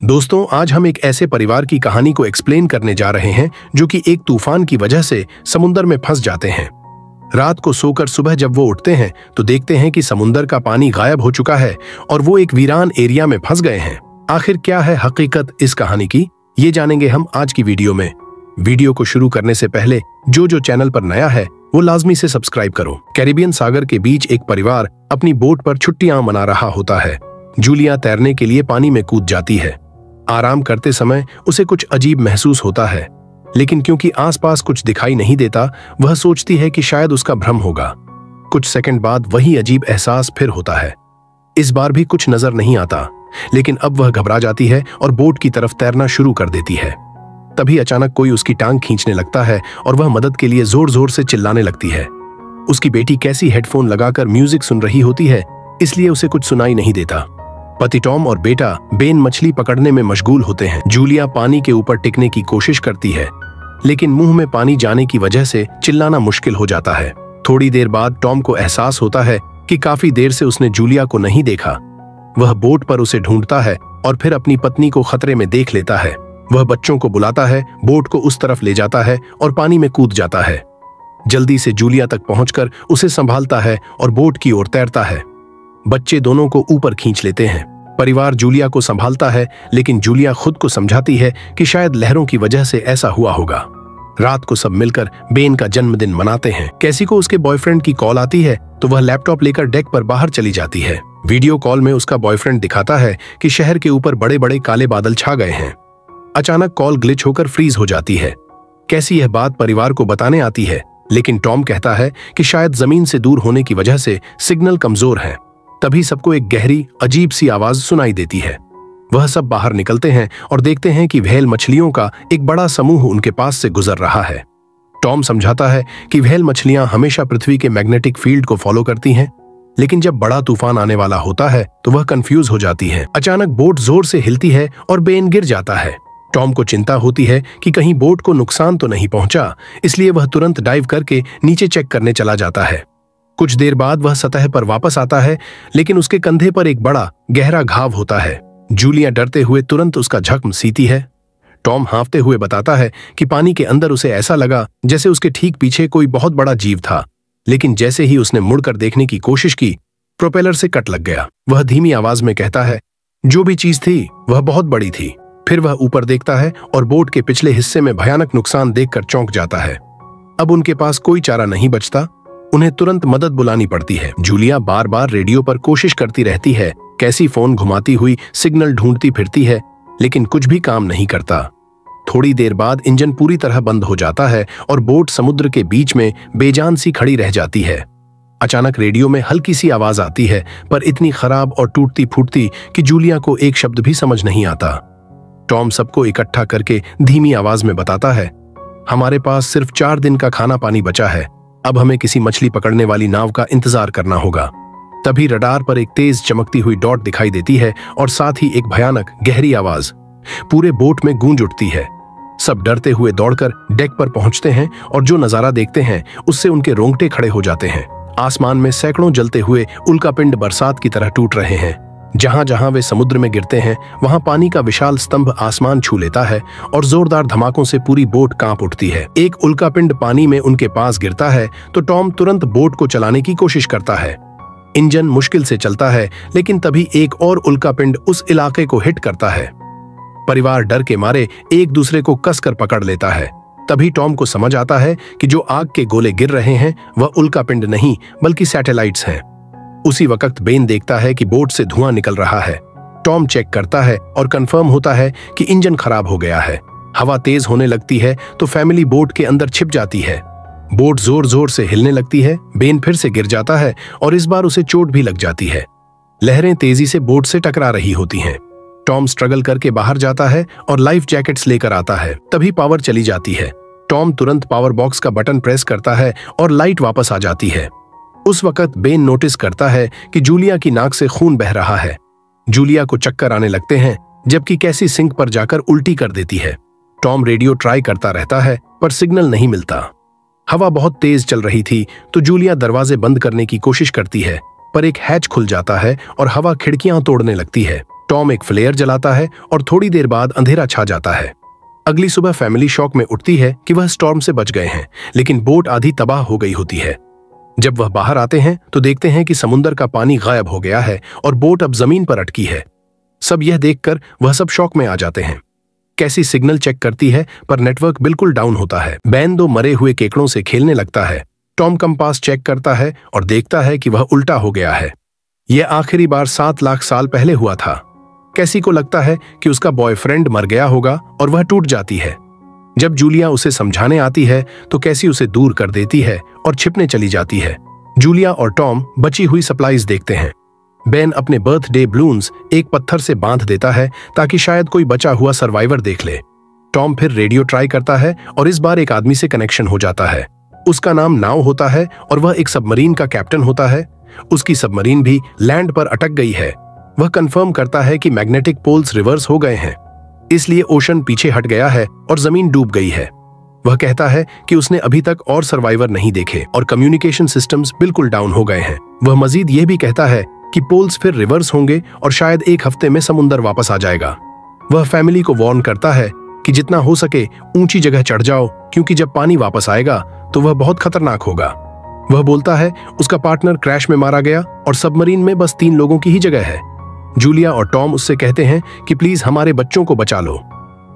दोस्तों, आज हम एक ऐसे परिवार की कहानी को एक्सप्लेन करने जा रहे हैं जो कि एक तूफान की वजह से समुंदर में फंस जाते हैं। रात को सोकर सुबह जब वो उठते हैं तो देखते हैं कि समुंदर का पानी गायब हो चुका है और वो एक वीरान एरिया में फंस गए हैं। आखिर क्या है हकीकत इस कहानी की, ये जानेंगे हम आज की वीडियो में। वीडियो को शुरू करने से पहले जो चैनल पर नया है वो लाजमी से सब्सक्राइब करो। कैरिबियन सागर के बीच एक परिवार अपनी बोट पर छुट्टियां मना रहा होता है। जूलिया तैरने के लिए पानी में कूद जाती है। आराम करते समय उसे कुछ अजीब महसूस होता है, लेकिन क्योंकि आसपास कुछ दिखाई नहीं देता, वह सोचती है कि शायद उसका भ्रम होगा। कुछ सेकंड बाद वही अजीब एहसास फिर होता है। इस बार भी कुछ नजर नहीं आता, लेकिन अब वह घबरा जाती है और बोट की तरफ तैरना शुरू कर देती है। तभी अचानक कोई उसकी टांग खींचने लगता है और वह मदद के लिए जोर जोर से चिल्लाने लगती है। उसकी बेटी कैसी हेडफोन लगाकर म्यूजिक सुन रही होती है, इसलिए उसे कुछ सुनाई नहीं देता। पति टॉम और बेटा बेन मछली पकड़ने में मशगूल होते हैं। जूलिया पानी के ऊपर टिकने की कोशिश करती है, लेकिन मुंह में पानी जाने की वजह से चिल्लाना मुश्किल हो जाता है। थोड़ी देर बाद टॉम को एहसास होता है कि काफी देर से उसने जूलिया को नहीं देखा। वह बोट पर उसे ढूंढता है और फिर अपनी पत्नी को खतरे में देख लेता है। वह बच्चों को बुलाता है, बोट को उस तरफ ले जाता है और पानी में कूद जाता है। जल्दी से जूलिया तक पहुंचकर उसे संभालता है और बोट की ओर तैरता है। बच्चे दोनों को ऊपर खींच लेते हैं। परिवार जूलिया को संभालता है, लेकिन जूलिया खुद को समझाती है कि शायद लहरों की वजह से ऐसा हुआ होगा। रात को सब मिलकर बेन का जन्मदिन मनाते हैं। कैसी को उसके बॉयफ्रेंड की कॉल आती है तो वह लैपटॉप लेकर डेक पर बाहर चली जाती है। वीडियो कॉल में उसका बॉयफ्रेंड दिखाता है कि शहर के ऊपर बड़े बड़े काले बादल छा गए हैं। अचानक कॉल ग्लिच होकर फ्रीज हो जाती है। कैसी यह बात परिवार को बताने आती है, लेकिन टॉम कहता है कि शायद जमीन से दूर होने की वजह से सिग्नल कमजोर है। तभी सबको एक गहरी अजीब सी आवाज सुनाई देती है। वह सब बाहर निकलते हैं और देखते हैं कि व्हेल मछलियों का एक बड़ा समूह उनके पास से गुजर रहा है। टॉम समझाता है कि व्हेल मछलियां हमेशा पृथ्वी के मैग्नेटिक फील्ड को फॉलो करती हैं, लेकिन जब बड़ा तूफान आने वाला होता है तो वह कंफ्यूज हो जाती है। अचानक बोट जोर से हिलती है और बेन गिर जाता है। टॉम को चिंता होती है कि कहीं बोट को नुकसान तो नहीं पहुंचा, इसलिए वह तुरंत डाइव करके नीचे चेक करने चला जाता है। कुछ देर बाद वह सतह पर वापस आता है, लेकिन उसके कंधे पर एक बड़ा गहरा घाव होता है। जूलिया डरते हुए तुरंत उसका जख्म सीती है। टॉम हाँफते हुए बताता है कि पानी के अंदर उसे ऐसा लगा जैसे उसके ठीक पीछे कोई बहुत बड़ा जीव था, लेकिन जैसे ही उसने मुड़कर देखने की कोशिश की, प्रोपेलर से कट लग गया। वह धीमी आवाज में कहता है, जो भी चीज थी वह बहुत बड़ी थी। फिर वह ऊपर देखता है और बोट के पिछले हिस्से में भयानक नुकसान देखकर चौंक जाता है। अब उनके पास कोई चारा नहीं बचता, उन्हें तुरंत मदद बुलानी पड़ती है। जूलिया बार बार रेडियो पर कोशिश करती रहती है। कैसी फोन घुमाती हुई सिग्नल ढूंढती फिरती है, लेकिन कुछ भी काम नहीं करता। थोड़ी देर बाद इंजन पूरी तरह बंद हो जाता है और बोट समुद्र के बीच में बेजान सी खड़ी रह जाती है। अचानक रेडियो में हल्की सी आवाज आती है, पर इतनी खराब और टूटती फूटती कि जूलिया को एक शब्द भी समझ नहीं आता। टॉम सबको इकट्ठा करके धीमी आवाज में बताता है, हमारे पास सिर्फ 4 दिन का खाना पानी बचा है। अब हमें किसी मछली पकड़ने वाली नाव का इंतजार करना होगा। तभी रडार पर एक तेज चमकती हुई डॉट दिखाई देती है और साथ ही एक भयानक गहरी आवाज पूरे बोट में गूंज उठती है। सब डरते हुए दौड़कर डेक पर पहुंचते हैं और जो नजारा देखते हैं उससे उनके रोंगटे खड़े हो जाते हैं। आसमान में सैकड़ों जलते हुए उल्कापिंड बरसात की तरह टूट रहे हैं। जहां जहां वे समुद्र में गिरते हैं वहां पानी का विशाल स्तंभ आसमान छू लेता है और जोरदार धमाकों से पूरी बोट कांप उठती है। एक उल्कापिंड पानी में उनके पास गिरता है तो टॉम तुरंत बोट को चलाने की कोशिश करता है। इंजन मुश्किल से चलता है, लेकिन तभी एक और उल्कापिंड उस इलाके को हिट करता है। परिवार डर के मारे एक दूसरे को कसकर पकड़ लेता है। तभी टॉम को समझ आता है कि जो आग के गोले गिर रहे हैं वह उल्कापिंड नहीं बल्कि सैटेलाइट्स हैं। उसी वक्त बेन देखता है कि बोट से धुआं निकल रहा है। टॉम चेक करता है और कंफर्म होता है कि इंजन खराब हो गया है। हवा तेज होने लगती है तो फैमिली बोट के अंदर छिप जाती है। बोट जोर जोर से हिलने लगती है। बेन फिर से गिर जाता है और इस बार उसे चोट भी लग जाती है। लहरें तेजी से बोट से टकरा रही होती हैं। टॉम स्ट्रगल करके बाहर जाता है और लाइफ जैकेट्स लेकर आता है। तभी पावर चली जाती है। टॉम तुरंत पावर बॉक्स का बटन प्रेस करता है और लाइट वापस आ जाती है। उस वक्त बेन नोटिस करता है कि जूलिया की नाक से खून बह रहा है। जूलिया को चक्कर आने लगते हैं, जबकि कैसी सिंक पर जाकर उल्टी कर देती है। टॉम रेडियो ट्राई करता रहता है, पर सिग्नल नहीं मिलता। हवा बहुत तेज चल रही थी तो जूलिया दरवाजे बंद करने की कोशिश करती है, पर एक हैच खुल जाता है और हवा खिड़कियां तोड़ने लगती है। टॉम एक फ्लेयर जलाता है और थोड़ी देर बाद अंधेरा छा जाता है। अगली सुबह फैमिली शॉक में उठती है कि वह स्टॉर्म से बच गए हैं, लेकिन बोट आधी तबाह हो गई होती है। जब वह बाहर आते हैं तो देखते हैं कि समुद्र का पानी गायब हो गया है और बोट अब जमीन पर अटकी है। सब यह देखकर वह सब शॉक में आ जाते हैं। कैसी सिग्नल चेक करती है पर नेटवर्क बिल्कुल डाउन होता है। बैन दो मरे हुए केकड़ों से खेलने लगता है। टॉम कंपास चेक करता है और देखता है कि वह उल्टा हो गया है। यह आखिरी बार 7 लाख साल पहले हुआ था। कैसी को लगता है कि उसका बॉयफ्रेंड मर गया होगा और वह टूट जाती है। जब जूलिया उसे समझाने आती है तो कैसी उसे दूर कर देती है और छिपने चली जाती है। जूलिया और टॉम बची हुई सप्लाईज देखते हैं। बेन अपने बर्थडे बलून्स एक पत्थर से बांध देता है ताकि शायद कोई बचा हुआ सर्वाइवर देख ले। टॉम फिर रेडियो ट्राई करता है और इस बार एक आदमी से कनेक्शन हो जाता है। उसका नाम नाव होता है और वह एक सबमरीन का कैप्टन होता है। उसकी सबमरीन भी लैंड पर अटक गई है। वह कंफर्म करता है कि मैग्नेटिक पोल्स रिवर्स हो गए हैं, इसलिए ओशन पीछे हट गया है और जमीन डूब गई है। वह कहता है कि उसने अभी तक और सर्वाइवर नहीं देखे और कम्युनिकेशन सिस्टम्स बिल्कुल डाउन हो गए हैं। वह मजीद यह भी कहता है कि पोल्स फिर रिवर्स होंगे और शायद एक हफ्ते में समुद्र वापस आ जाएगा। वह फैमिली को वार्न करता है कि जितना हो सके ऊंची जगह चढ़ जाओ, क्योंकि जब पानी वापस आएगा तो वह बहुत खतरनाक होगा। वह बोलता है उसका पार्टनर क्रैश में मारा गया और सबमरीन में बस 3 लोगों की ही जगह है। जूलिया और टॉम उससे कहते हैं कि प्लीज हमारे बच्चों को बचा लो।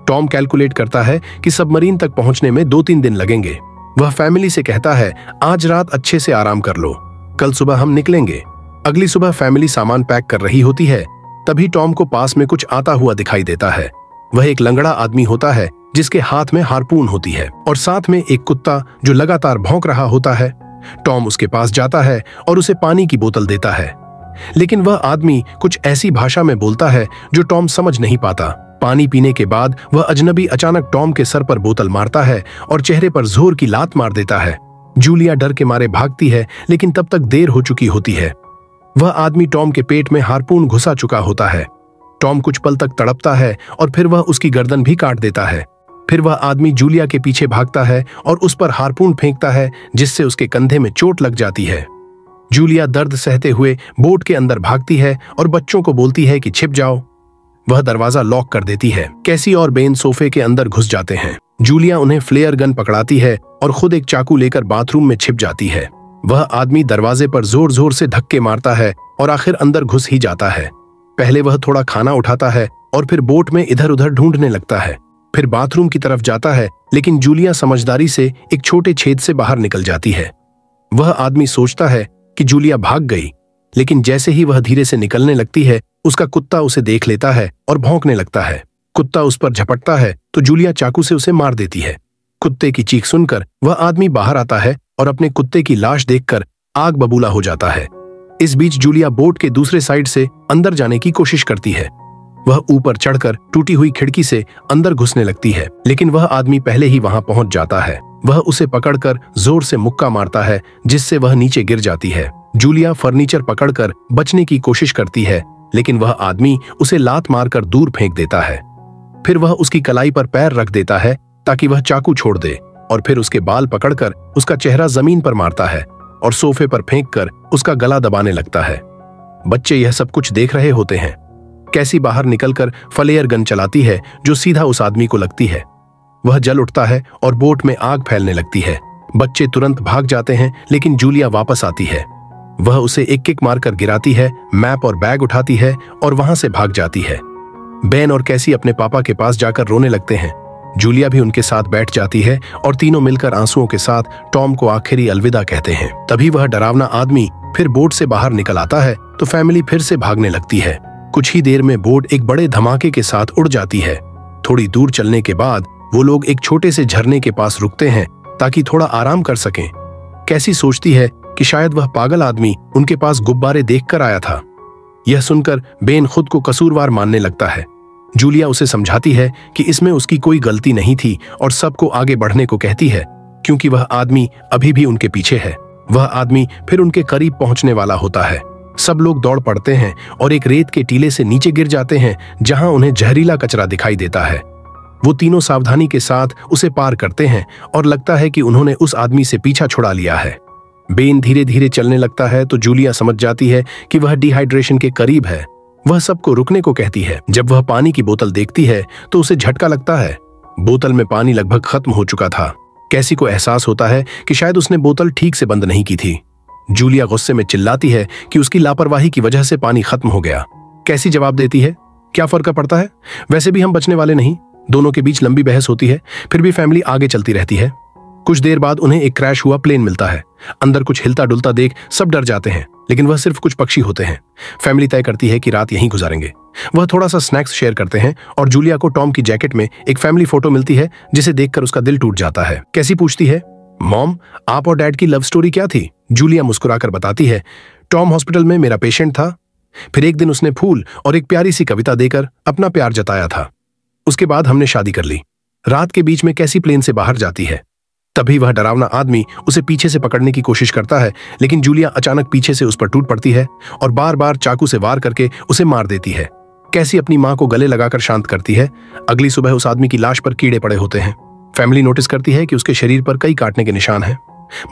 टॉम कैलकुलेट करता है कि सबमरीन तक पहुंचने में 2-3 दिन लगेंगे। वह फैमिली से कहता है आज रात अच्छे से आराम कर लो, कल सुबह हम निकलेंगे। अगली सुबह फैमिली सामान पैक कर रही होती है। तभी टॉम को पास में कुछ आता हुआ दिखाई देता है। वह एक लंगड़ा आदमी होता है जिसके हाथ में हार्पून होती है और साथ में एक कुत्ता जो लगातार भौंक रहा होता है। टॉम उसके पास जाता है और उसे पानी की बोतल देता है, लेकिन वह आदमी कुछ ऐसी भाषा में बोलता है जो टॉम समझ नहीं पाता। पानी पीने के बाद वह अजनबी अचानक टॉम के सर पर बोतल मारता है और चेहरे पर जोर की लात मार देता है। जूलिया डर के मारे भागती है, लेकिन तब तक देर हो चुकी होती है। वह आदमी टॉम के पेट में हार्पून घुसा चुका होता है। टॉम कुछ पल तक तड़पता है और फिर वह उसकी गर्दन भी काट देता है। फिर वह आदमी जूलिया के पीछे भागता है और उस पर हार्पून फेंकता है, जिससे उसके कंधे में चोट लग जाती है। जूलिया दर्द सहते हुए बोट के अंदर भागती है और बच्चों को बोलती है कि छिप जाओ। वह दरवाजा लॉक कर देती है। कैसी और बेन सोफे के अंदर घुस जाते हैं। जूलिया उन्हें फ्लेयर गन पकड़ाती है और खुद एक चाकू लेकर बाथरूम में छिप जाती है। वह आदमी दरवाजे पर जोर जोर से धक्के मारता है और आखिर अंदर घुस ही जाता है। पहले वह थोड़ा खाना उठाता है और फिर बोट में इधर उधर ढूंढने लगता है। फिर बाथरूम की तरफ जाता है, लेकिन जूलिया समझदारी से एक छोटे छेद से बाहर निकल जाती है। वह आदमी सोचता है कि जूलिया भाग गई, लेकिन जैसे ही वह धीरे से निकलने लगती है, उसका कुत्ता उसे देख लेता है और भौंकने लगता है। कुत्ता उस पर झपटता है तो जूलिया चाकू से उसे मार देती है। कुत्ते की चीख सुनकर वह आदमी बाहर आता है और अपने कुत्ते की लाश देखकर आग बबूला हो जाता है। इस बीच जूलिया बोट के दूसरे साइड से अंदर जाने की कोशिश करती है। वह ऊपर चढ़कर टूटी हुई खिड़की से अंदर घुसने लगती है, लेकिन वह आदमी पहले ही वहां पहुंच जाता है। वह उसे पकड़कर जोर से मुक्का मारता है, जिससे वह नीचे गिर जाती है। जूलिया फर्नीचर पकड़कर बचने की कोशिश करती है, लेकिन वह आदमी उसे लात मारकर दूर फेंक देता है। फिर वह उसकी कलाई पर पैर रख देता है ताकि वह चाकू छोड़ दे, और फिर उसके बाल पकड़कर उसका चेहरा जमीन पर मारता है और सोफे पर फेंककर उसका गला दबाने लगता है। बच्चे यह सब कुछ देख रहे होते हैं। कैसी बाहर निकलकर फ्लेयर गन चलाती है जो सीधा उस आदमी को लगती है। वह जल उठता है और बोट में आग फैलने लगती है। बच्चे तुरंत भाग जाते हैं, लेकिन जूलिया वापस आती है। वह उसे एक किक मारकर गिराती है, मैप और बैग उठाती है और वहां से भाग जाती है। बेन और कैसी अपने पापा के पास जाकर रोने लगते हैं। जूलिया भी उनके साथ बैठ जाती है और तीनों मिलकर आंसुओं के साथ टॉम को आखिरी अलविदा कहते हैं। तभी वह डरावना आदमी फिर बोट से बाहर निकल आता है तो फैमिली फिर से भागने लगती है। कुछ ही देर में बोट एक बड़े धमाके के साथ उड़ जाती है। थोड़ी दूर चलने के बाद वो लोग एक छोटे से झरने के पास रुकते हैं ताकि थोड़ा आराम कर सकें। कैसी सोचती है कि शायद वह पागल आदमी उनके पास गुब्बारे देखकर आया था। यह सुनकर बेन खुद को कसूरवार मानने लगता है। जूलिया उसे समझाती है कि इसमें उसकी कोई गलती नहीं थी और सबको आगे बढ़ने को कहती है, क्योंकि वह आदमी अभी भी उनके पीछे है। वह आदमी फिर उनके करीब पहुंचने वाला होता है। सब लोग दौड़ पड़ते हैं और एक रेत के टीले से नीचे गिर जाते हैं, जहां उन्हें जहरीला कचरा दिखाई देता है। वो तीनों सावधानी के साथ उसे पार करते हैं और लगता है कि उन्होंने उस आदमी से पीछा छुड़ा लिया है। बेन धीरे धीरे चलने लगता है तो जूलिया समझ जाती है कि वह डिहाइड्रेशन के करीब है। वह सबको रुकने को कहती है। जब वह पानी की बोतल देखती है तो उसे झटका लगता है। बोतल में पानी लगभग खत्म हो चुका था। कैसी को एहसास होता है कि शायद उसने बोतल ठीक से बंद नहीं की थी। जूलिया गुस्से में चिल्लाती है कि उसकी लापरवाही की वजह से पानी खत्म हो गया। कैसी जवाब देती है, क्या फर्क पड़ता है, वैसे भी हम बचने वाले नहीं। दोनों के बीच लंबी बहस होती है, फिर भी फैमिली आगे चलती रहती है। कुछ देर बाद उन्हें एक क्रैश हुआ प्लेन मिलता है। अंदर कुछ हिलता डुलता देख सब डर जाते हैं, लेकिन वह सिर्फ कुछ पक्षी होते हैं। फैमिली तय करती है कि रात यहीं गुजारेंगे। वह थोड़ा सा स्नैक्स शेयर करते हैं और जूलिया को टॉम की जैकेट में एक फैमिली फोटो मिलती है, जिसे देखकर उसका दिल टूट जाता है। कैसी पूछती है, मॉम, आप और डैड की लव स्टोरी क्या थी? जूलिया मुस्कुराकर बताती है, टॉम हॉस्पिटल में मेरा पेशेंट था। फिर एक दिन उसने फूल और एक प्यारी सी कविता देकर अपना प्यार जताया था। उसके बाद हमने शादी कर ली। रात के बीच में कैसी प्लेन से बाहर जाती है। तभी वह डरावना आदमी उसे पीछे से पकड़ने की कोशिश करता है, लेकिन जूलिया अचानक पीछे से उस पर टूट पड़ती है और बार बार चाकू से वार करके उसे मार देती है। कैसी अपनी मां को गले लगाकर शांत करती है। अगली सुबह उस आदमी की लाश पर कीड़े पड़े होते हैं। फैमिली नोटिस करती है कि उसके शरीर पर कई काटने के निशान हैं।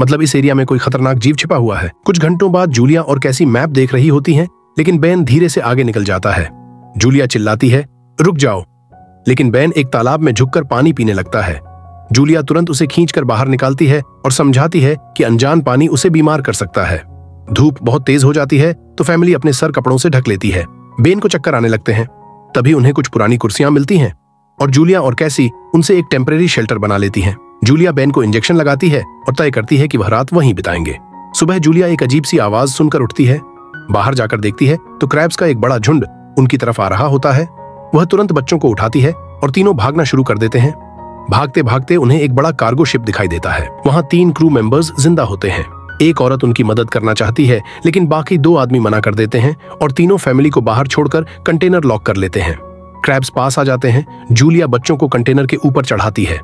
मतलब इस एरिया में कोई खतरनाक जीव छिपा हुआ है। कुछ घंटों बाद जूलिया और कैसी मैप देख रही होती हैं, लेकिन बेन धीरे से आगे निकल जाता है। जूलिया चिल्लाती है, रुक जाओ, लेकिन बेन एक तालाब में झुककर पानी पीने लगता है। जूलिया तुरंत उसे खींचकर बाहर निकालती है और समझाती है कि अनजान पानी उसे बीमार कर सकता है। धूप बहुत तेज हो जाती है तो फैमिली अपने सर कपड़ों से ढक लेती है। बेन को चक्कर आने लगते हैं। तभी उन्हें कुछ पुरानी कुर्सियां मिलती हैं और जूलिया और कैसी उनसे एक टेम्परेरी शेल्टर बना लेती हैं। जूलिया बेन को इंजेक्शन लगाती है और तय करती है कि वह रात वहीं बिताएंगे। सुबह जूलिया एक अजीब सी आवाज सुनकर उठती है। बाहर जाकर देखती है तो क्रैब्स का एक बड़ा झुंड उनकी तरफ आ रहा होता है। वह तुरंत बच्चों को उठाती है और तीनों भागना शुरू कर देते हैं। भागते भागते उन्हें एक बड़ा कार्गो शिप दिखाई देता है। वहां 3 क्रू मेंबर्स जिंदा होते हैं। एक औरत उनकी मदद करना चाहती है, लेकिन बाकी 2 आदमी मना कर देते हैं और तीनों फैमिली को बाहर छोड़कर कंटेनर लॉक कर लेते हैं। क्रैब्स पास आ जाते हैं। जूलिया बच्चों को कंटेनर के ऊपर चढ़ाती है।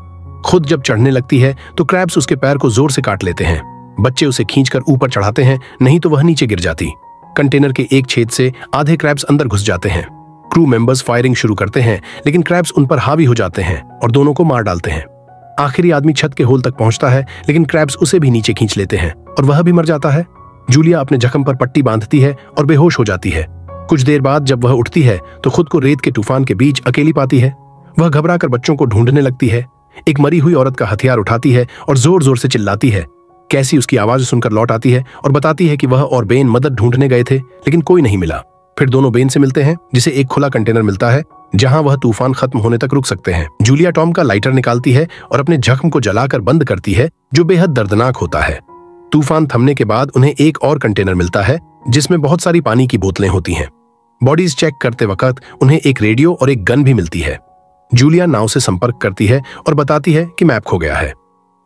खुद जब चढ़ने लगती है तो क्रैब्स उसके पैर को जोर से काट लेते हैं। बच्चे उसे खींचकर ऊपर चढ़ाते हैं, नहीं तो वह नीचे गिर जाती। कंटेनर के एक छेद से आधे क्रैब्स अंदर घुस जाते हैं। क्रू मेंबर्स फायरिंग शुरू करते हैं, लेकिन क्रैब्स उन पर हावी हो जाते हैं और दोनों को मार डालते हैं। आखिरी आदमी छत के होल तक पहुंचता है, लेकिन क्रैब्स उसे भी नीचे खींच लेते हैं और वह भी मर जाता है। जूलिया अपने जख्म पर पट्टी बांधती है और बेहोश हो जाती है। कुछ देर बाद जब वह उठती है तो खुद को रेत के तूफान के बीच अकेली पाती है। वह घबराकर बच्चों को ढूंढने लगती है। एक मरी हुई औरत का हथियार उठाती है और जोर जोर से चिल्लाती है। कैसी उसकी आवाज सुनकर लौट आती है और बताती है कि वह और बेन मदद ढूंढने गए थे, लेकिन कोई नहीं मिला। फिर दोनों बेन से मिलते हैं, जिसे एक खुला कंटेनर मिलता है जहां वह तूफान खत्म होने तक रुक सकते हैं। जूलिया टॉम का लाइटर निकालती है और अपने जख्म को जलाकर बंद करती है, जो बेहद दर्दनाक होता है। तूफान थमने के बाद उन्हें एक और कंटेनर मिलता है, जिसमें बहुत सारी पानी की बोतलें होती हैं। बॉडीज चेक करते वक्त उन्हें एक रेडियो और एक गन भी मिलती है। जूलिया नाव से संपर्क करती है और बताती है कि मैप खो गया है।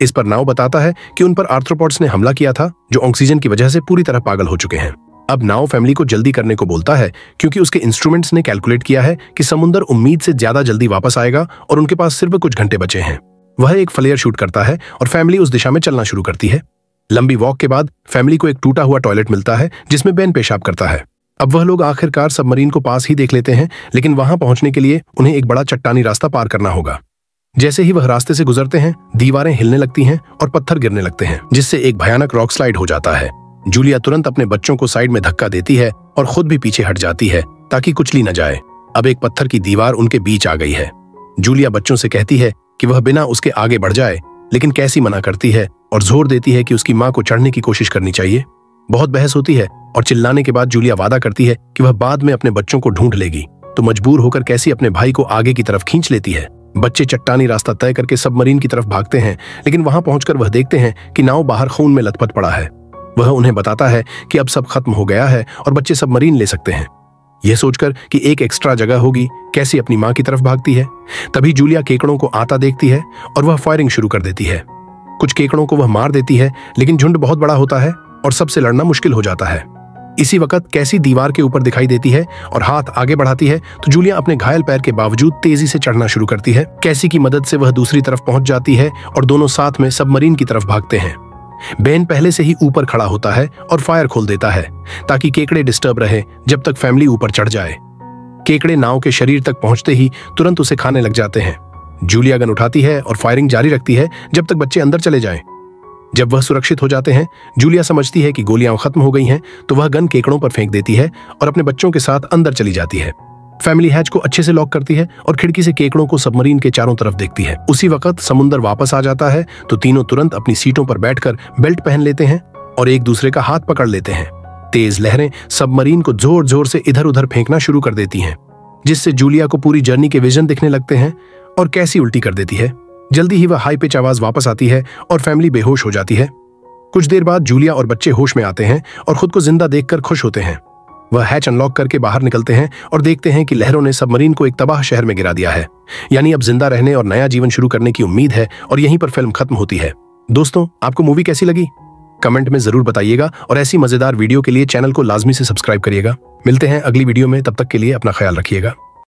इस पर नाव बताता है कि उन पर आर्थ्रोपॉड्स ने हमला किया था, जो ऑक्सीजन की वजह से पूरी तरह पागल हो चुके हैं। अब नाव फैमिली को जल्दी करने को बोलता है, क्योंकि उसके इंस्ट्रूमेंट्स ने कैलकुलेट किया है कि समुद्र उम्मीद से ज्यादा जल्दी वापस आएगा और उनके पास सिर्फ कुछ घंटे बचे हैं। वह एक फ्लेयर शूट करता है और फैमिली उस दिशा में चलना शुरू करती है। लंबी वॉक के बाद फैमिली को एक टूटा हुआ टॉयलेट मिलता है, जिसमें बेन पेशाब करता है। अब वह लोग आखिरकार सबमरीन को पास ही देख लेते हैं, लेकिन वहां पहुंचने के लिए उन्हें एक बड़ा चट्टानी रास्ता पार करना होगा। जैसे ही वह रास्ते से गुजरते हैं, दीवारें हिलने लगती हैं और पत्थर गिरने लगते हैं, जिससे एक भयानक रॉक स्लाइड हो जाता है। जूलिया तुरंत अपने बच्चों को साइड में धक्का देती है और खुद भी पीछे हट जाती है ताकि कुचली न जाए। अब एक पत्थर की दीवार उनके बीच आ गई है। जूलिया बच्चों से कहती है कि वह बिना उसके आगे बढ़ जाए, लेकिन कैसी मना करती है और जोर देती है कि उसकी मां को चढ़ने की कोशिश करनी चाहिए। बहुत बहस होती है और चिल्लाने के बाद जूलिया वादा करती है कि वह बाद में अपने बच्चों को ढूंढ लेगी, तो मजबूर होकर कैसी अपने भाई को आगे की तरफ खींच लेती है। बच्चे चट्टानी रास्ता तय करके सबमरीन की तरफ भागते हैं, लेकिन वहां पहुंचकर वह देखते हैं कि नाव बाहर खून में लथपथ पड़ा है। वह उन्हें बताता है कि अब सब खत्म हो गया है और बच्चे सबमरीन ले सकते हैं। यह सोचकर कि एक एक्स्ट्रा जगह होगी, कैसी अपनी मां की तरफ भागती है। तभी जूलिया केकड़ों को आता देखती है और वह फायरिंग शुरू कर देती है। कुछ केकड़ों को वह मार देती है, लेकिन झुंड बहुत बड़ा होता है और सबसे लड़ना मुश्किल हो जाता है। इसी वक्त कैसी दीवार के ऊपर दिखाई देती है और हाथ आगे बढ़ाती है, तो जूलिया अपने घायल पैर के बावजूद तेजी से चढ़ना शुरू करती है। कैसी की मदद से वह दूसरी तरफ पहुंच जाती है और दोनों साथ में सबमरीन की तरफ भागते हैं। बेन पहले से ही ऊपर खड़ा होता है और फायर खोल देता है ताकि केकड़े डिस्टर्ब रहे जब तक फैमिली ऊपर चढ़ जाए। केकड़े नाव के शरीर तक पहुंचते ही तुरंत उसे खाने लग जाते हैं। जूलिया गन उठाती है और फायरिंग जारी रखती है जब तक बच्चे अंदर चले जाएं। जब वह सुरक्षित हो जाते हैं, जूलिया समझती है कि गोलियां खत्म हो गई हैं, तो वह गन केकड़ों पर फेंक देती है और अपने बच्चों के साथ अंदर चली जाती है। फैमिली हैच को अच्छे से लॉक करती है और खिड़की से केकड़ों को सबमरीन के चारों तरफ देखती है। उसी वक्त समुंदर वापस आ जाता है तो तीनों तुरंत अपनी सीटों पर बैठकर बेल्ट पहन लेते हैं और एक दूसरे का हाथ पकड़ लेते हैं। तेज लहरें सबमरीन को जोर जोर से इधर उधर फेंकना शुरू कर देती हैं, जिससे जूलिया को पूरी जर्नी के विजन दिखने लगते हैं और कैसी उल्टी कर देती है। जल्दी ही वह हाई पिच आवाज वापस आती है और फैमिली बेहोश हो जाती है। कुछ देर बाद जूलिया और बच्चे होश में आते हैं और खुद को जिंदा देखकर खुश होते हैं। वह हैच अनलॉक करके बाहर निकलते हैं और देखते हैं कि लहरों ने सबमरीन को एक तबाह शहर में गिरा दिया है। यानी अब जिंदा रहने और नया जीवन शुरू करने की उम्मीद है और यहीं पर फिल्म खत्म होती है। दोस्तों, आपको मूवी कैसी लगी? कमेंट में जरूर बताइएगा और ऐसी मजेदार वीडियो के लिए चैनल को लाजमी से सब्सक्राइब करिएगा। मिलते हैं अगली वीडियो में, तब तक के लिए अपना ख्याल रखिएगा।